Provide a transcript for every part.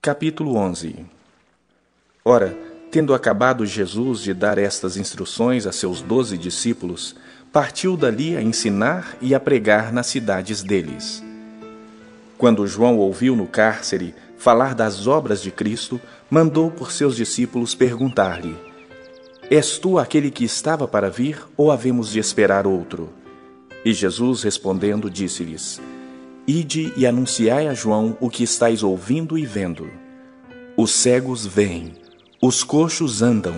Capítulo 11. Ora, tendo acabado Jesus de dar estas instruções a seus 12 discípulos, partiu dali a ensinar e a pregar nas cidades deles. Quando João ouviu no cárcere falar das obras de Cristo, mandou por seus discípulos perguntar-lhe: És tu aquele que estava para vir, ou havemos de esperar outro? E Jesus, respondendo, disse-lhes: Ide e anunciai a João o que estáis ouvindo e vendo. Os cegos veem, os coxos andam,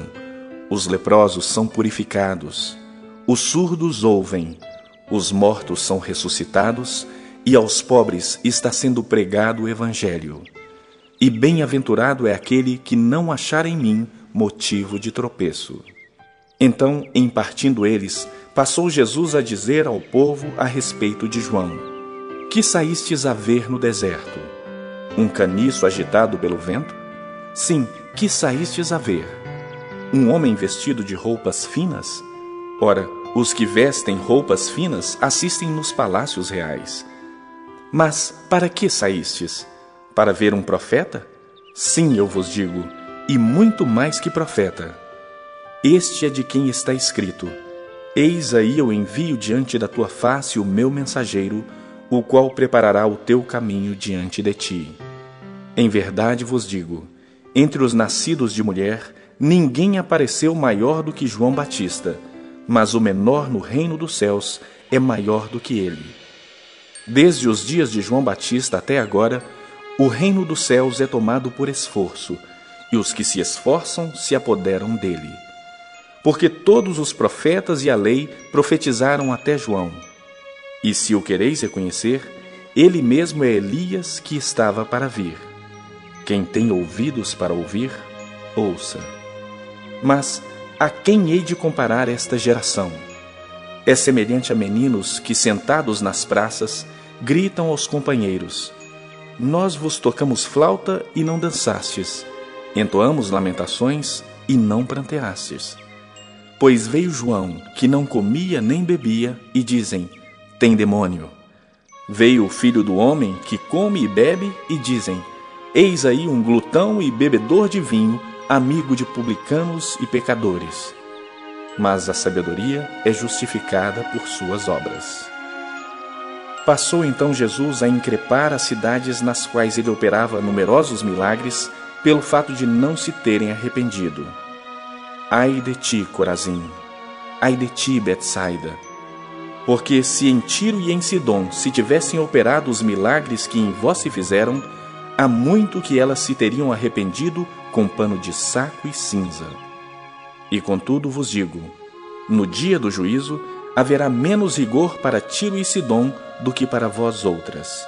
os leprosos são purificados, os surdos ouvem, os mortos são ressuscitados, e aos pobres está sendo pregado o Evangelho. E bem-aventurado é aquele que não achar em mim motivo de tropeço. Então, em partindo eles, passou Jesus a dizer ao povo a respeito de João: Que saístes a ver no deserto? Um caniço agitado pelo vento? Sim, que saístes a ver? Um homem vestido de roupas finas? Ora, os que vestem roupas finas assistem nos palácios reais. Mas para que saístes? Para ver um profeta? Sim, eu vos digo, e muito mais que profeta. Este é de quem está escrito: Eis aí eu envio diante da tua face o meu mensageiro, o qual preparará o teu caminho diante de ti. Em verdade vos digo, entre os nascidos de mulher, ninguém apareceu maior do que João Batista, mas o menor no reino dos céus é maior do que ele. Desde os dias de João Batista até agora, o reino dos céus é tomado por esforço, e os que se esforçam se apoderam dele. Porque todos os profetas e a lei profetizaram até João. E se o quereis reconhecer, ele mesmo é Elias que estava para vir. Quem tem ouvidos para ouvir, ouça. Mas a quem hei de comparar esta geração? É semelhante a meninos que, sentados nas praças, gritam aos companheiros: Nós vos tocamos flauta e não dançastes, entoamos lamentações e não pranteastes. Pois veio João, que não comia nem bebia, e dizem: Tem demônio. Veio o Filho do Homem, que come e bebe, e dizem: Eis aí um glutão e bebedor de vinho, amigo de publicanos e pecadores. Mas a sabedoria é justificada por suas obras. Passou então Jesus a increpar as cidades nas quais ele operava numerosos milagres, pelo fato de não se terem arrependido. Ai de ti, Corazim! Ai de ti, Betsaida! Porque se em Tiro e em Sidom se tivessem operado os milagres que em vós se fizeram, há muito que elas se teriam arrependido com pano de saco e cinza. E contudo vos digo, no dia do juízo haverá menos rigor para Tiro e Sidom do que para vós outras.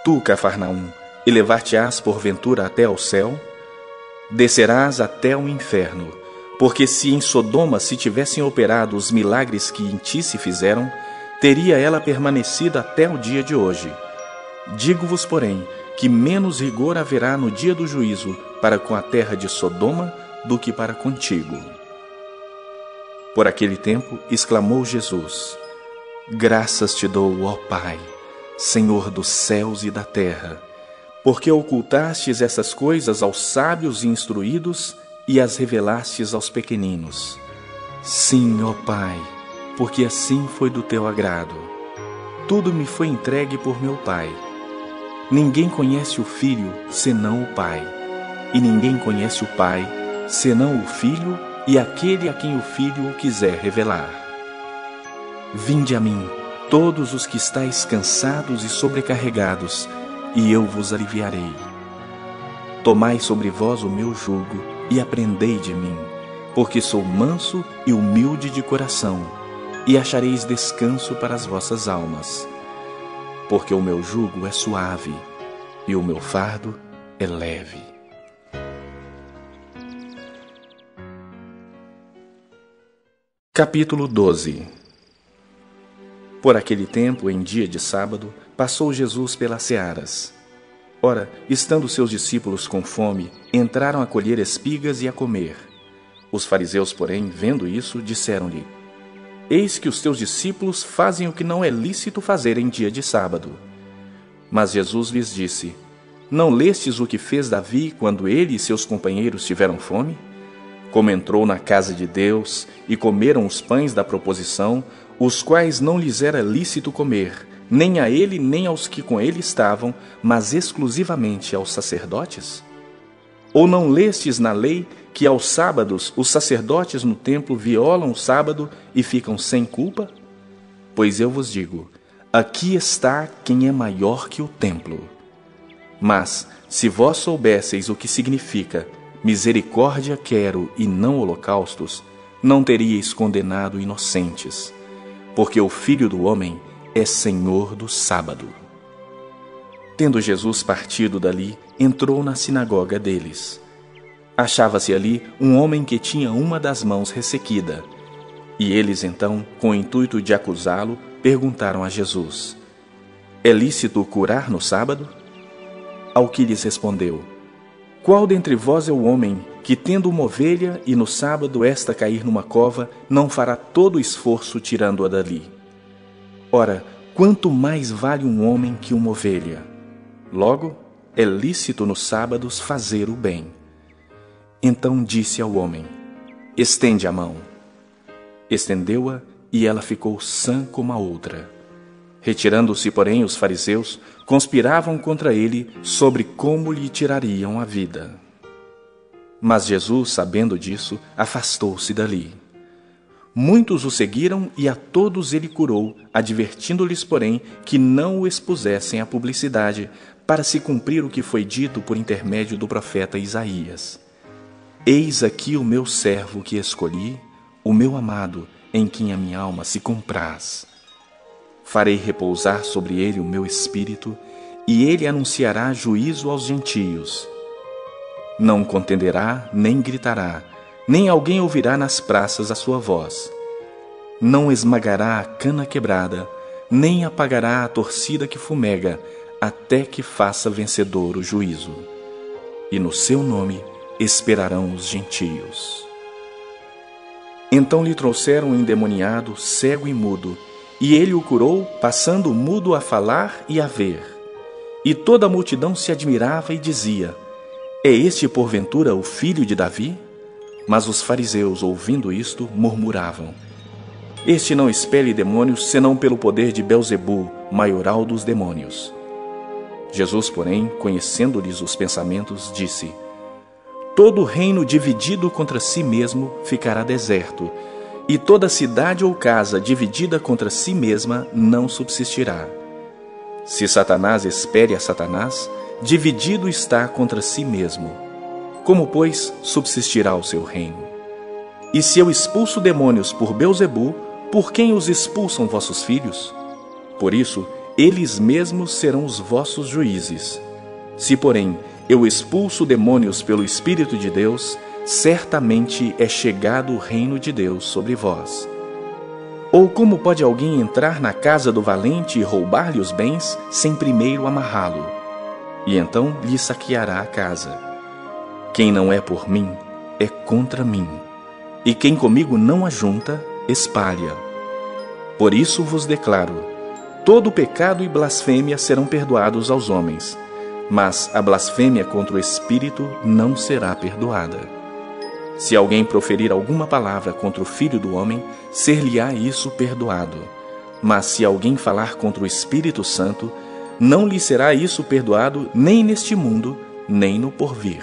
Tu, Cafarnaum, elevar-te-ás porventura até ao céu? Descerás até o inferno. Porque se em Sodoma se tivessem operado os milagres que em ti se fizeram, teria ela permanecido até o dia de hoje. Digo-vos, porém, que menos rigor haverá no dia do juízo para com a terra de Sodoma do que para contigo. Por aquele tempo exclamou Jesus: Graças te dou, ó Pai, Senhor dos céus e da terra, porque ocultastes essas coisas aos sábios e instruídos e as revelastes aos pequeninos. Sim, ó Pai, porque assim foi do teu agrado. Tudo me foi entregue por meu Pai. Ninguém conhece o Filho, senão o Pai, e ninguém conhece o Pai, senão o Filho e aquele a quem o Filho o quiser revelar. Vinde a mim, todos os que estáis cansados e sobrecarregados, e eu vos aliviarei. Tomai sobre vós o meu jugo e aprendei de mim, porque sou manso e humilde de coração, e achareis descanso para as vossas almas. Porque o meu jugo é suave e o meu fardo é leve. Capítulo 12. Por aquele tempo, em dia de sábado, passou Jesus pelas searas. Ora, estando seus discípulos com fome, entraram a colher espigas e a comer. Os fariseus, porém, vendo isso, disseram-lhe: Eis que os teus discípulos fazem o que não é lícito fazer em dia de sábado. Mas Jesus lhes disse: Não lestes o que fez Davi quando ele e seus companheiros tiveram fome? Como entrou na casa de Deus e comeram os pães da proposição, os quais não lhes era lícito comer, nem a ele nem aos que com ele estavam, mas exclusivamente aos sacerdotes? Ou não lestes na lei que aos sábados os sacerdotes no templo violam o sábado e ficam sem culpa? Pois eu vos digo, aqui está quem é maior que o templo. Mas, se vós soubesseis o que significa misericórdia quero e não holocaustos, não teríeis condenado inocentes, porque o Filho do Homem é Senhor do sábado. Tendo Jesus partido dali, entrou na sinagoga deles. Achava-se ali um homem que tinha uma das mãos ressequida. E eles então, com o intuito de acusá-lo, perguntaram a Jesus: É lícito curar no sábado? Ao que lhes respondeu: Qual dentre vós é o homem que, tendo uma ovelha e no sábado esta cair numa cova, não fará todo o esforço tirando-a dali? Ora, quanto mais vale um homem que uma ovelha? Logo, é lícito nos sábados fazer o bem. Então disse ao homem: Estende a mão. Estendeu-a e ela ficou sã como a outra. Retirando-se, porém, os fariseus, conspiravam contra ele sobre como lhe tirariam a vida. Mas Jesus, sabendo disso, afastou-se dali. Muitos o seguiram e a todos ele curou, advertindo-lhes, porém, que não o expusessem à publicidade, para se cumprir o que foi dito por intermédio do profeta Isaías: Eis aqui o meu servo que escolhi, o meu amado, em quem a minha alma se compraz. Farei repousar sobre ele o meu espírito, e ele anunciará juízo aos gentios. Não contenderá, nem gritará, nem alguém ouvirá nas praças a sua voz. Não esmagará a cana quebrada, nem apagará a torcida que fumega, até que faça vencedor o juízo. E no seu nome esperarão os gentios. Então lhe trouxeram um endemoniado, cego e mudo, e ele o curou, passando o mudo a falar e a ver. E toda a multidão se admirava e dizia: É este porventura o filho de Davi? Mas os fariseus, ouvindo isto, murmuravam: Este não expele demônios, senão pelo poder de Belzebu, maioral dos demônios. Jesus, porém, conhecendo-lhes os pensamentos, disse: Todo reino dividido contra si mesmo ficará deserto, e toda cidade ou casa dividida contra si mesma não subsistirá. Se Satanás espere a Satanás, dividido está contra si mesmo. Como, pois, subsistirá o seu reino? E se eu expulso demônios por Belzebu, por quem os expulsam vossos filhos? Por isso, eles mesmos serão os vossos juízes. Se, porém, eu expulso demônios pelo Espírito de Deus, certamente é chegado o reino de Deus sobre vós. Ou como pode alguém entrar na casa do valente e roubar-lhe os bens, sem primeiro amarrá-lo? E então lhe saqueará a casa. Quem não é por mim, é contra mim. E quem comigo não ajunta, espalha. Por isso vos declaro: todo pecado e blasfêmia serão perdoados aos homens, mas a blasfêmia contra o Espírito não será perdoada. Se alguém proferir alguma palavra contra o Filho do Homem, ser-lhe-á isso perdoado. Mas se alguém falar contra o Espírito Santo, não lhe será isso perdoado nem neste mundo, nem no porvir.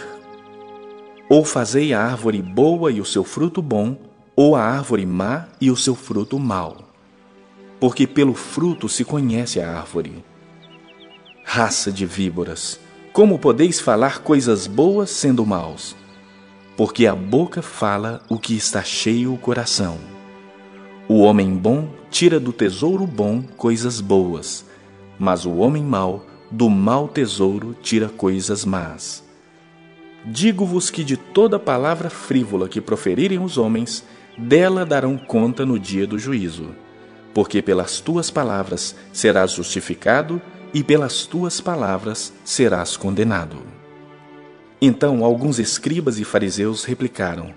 Ou fazei a árvore boa e o seu fruto bom, ou a árvore má e o seu fruto mau. Porque pelo fruto se conhece a árvore. Raça de víboras, como podeis falar coisas boas sendo maus? Porque a boca fala o que está cheio o coração. O homem bom tira do tesouro bom coisas boas, mas o homem mau do mau tesouro tira coisas más. Digo-vos que de toda palavra frívola que proferirem os homens, dela darão conta no dia do juízo. Porque pelas tuas palavras serás justificado, e pelas tuas palavras serás condenado. Então alguns escribas e fariseus replicaram: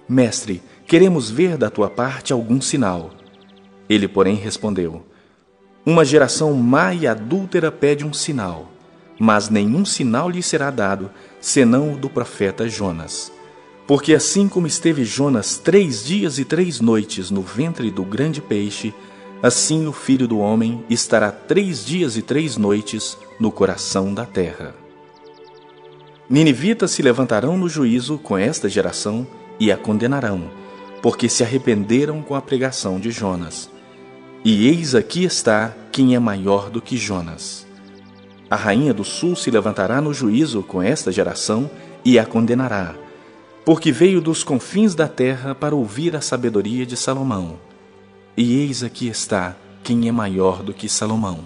Mestre, queremos ver da tua parte algum sinal. Ele, porém, respondeu: Uma geração má e adúltera pede um sinal, mas nenhum sinal lhe será dado, senão o do profeta Jonas. Porque assim como esteve Jonas 3 dias e 3 noites no ventre do grande peixe, assim o Filho do Homem estará 3 dias e 3 noites no coração da terra. Ninivitas se levantarão no juízo com esta geração e a condenarão, porque se arrependeram com a pregação de Jonas. E eis aqui está quem é maior do que Jonas. A rainha do sul se levantará no juízo com esta geração e a condenará, porque veio dos confins da terra para ouvir a sabedoria de Salomão. E eis aqui está quem é maior do que Salomão.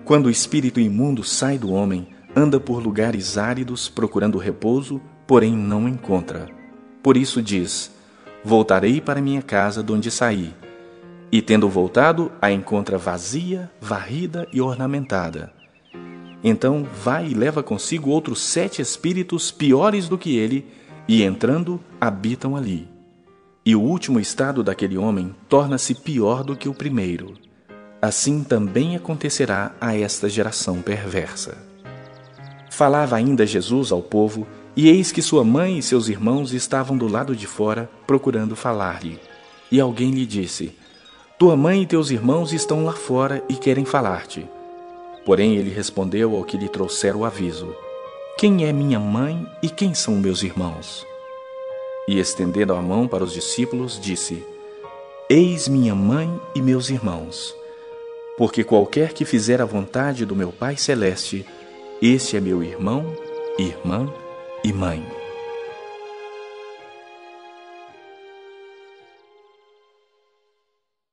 Quando o espírito imundo sai do homem, anda por lugares áridos procurando repouso, porém não encontra. Por isso diz: voltarei para minha casa de onde saí. E tendo voltado, a encontra vazia, varrida e ornamentada. Então vai e leva consigo outros 7 espíritos piores do que ele, e entrando, habitam ali. E o último estado daquele homem torna-se pior do que o primeiro. Assim também acontecerá a esta geração perversa. Falava ainda Jesus ao povo, e eis que sua mãe e seus irmãos estavam do lado de fora, procurando falar-lhe. E alguém lhe disse: tua mãe e teus irmãos estão lá fora e querem falar-te. Porém ele respondeu ao que lhe trouxera o aviso: quem é minha mãe e quem são meus irmãos? E estendendo a mão para os discípulos, disse: eis minha mãe e meus irmãos. Porque qualquer que fizer a vontade do meu Pai Celeste, esse é meu irmão, irmã e mãe.